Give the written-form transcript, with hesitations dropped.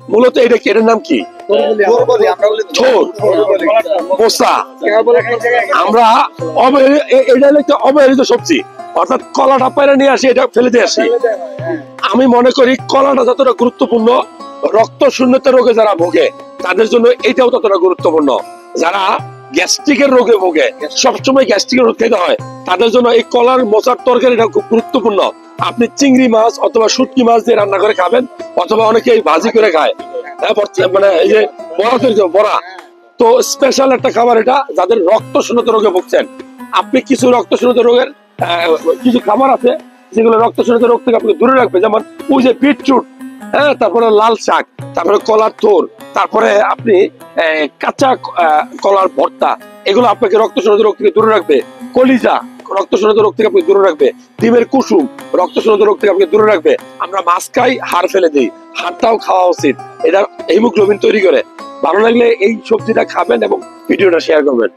মূলত এটা কি, এটার নাম কি? থোর, মোসা। আমরা এটা একটা অবহেলিত সবজি, অর্থাৎ কলাটা পায়রা নিয়ে আসি, এটা ফেলে দিয়ে আসি। আমি মনে করি কলাটা যতটা গুরুত্বপূর্ণ, রক্ত শূন্যতা রোগে যারা ভোগে তাদের জন্য এটাও ততটা গুরুত্বপূর্ণ। যারা গ্যাস্ট্রিকের রোগে ভোগে, সবসময় গ্যাস্ট্রিকের রোগ খেতে হয়, তাদের জন্য এই কলার মোচার তরকারিটা খুব গুরুত্বপূর্ণ। আপনি চিংড়ি মাছ অথবা শুটকি মাছ দিয়ে রান্না করে খাবেন, অথবা অনেকে ভাজি করে খায়। মানে এই যে বড়া তৈরি, বড়া তো স্পেশাল একটা খাবার এটা, যাদের রক্ত শূন্যতা রোগে ভুগছেন। আপনি কিছু রক্ত শূন্যতা রোগের কিছু খাবার আছে যেগুলো রক্ত শূন্যতা রোগ থেকে আপনি দূরে রাখবে, যেমন ওই যে বিটরুট, হ্যাঁ, তারপরে লাল শাক, তারপরে কলার থোর, তারপরে আপনি কাঁচা কলার ভর্তা, এগুলো আপনাকে রক্ত শূন্যতা রোগ থেকে দূরে রাখবে। কলিজা রক্ত শূন্যতা রোগ থেকে আপনি দূরে রাখবে। ডিমের কুসুম রক্ত শূন্যতা রোগ থেকে আপনি দূরে রাখবে। আমরা মাছ খাই, হাড় ফেলে দিই, হাড়টাও খাওয়া উচিত, এটা হিমোগ্লোবিন তৈরি করে। ভালো লাগলে এই সবজিটা খাবেন এবং ভিডিওটা শেয়ার করবেন।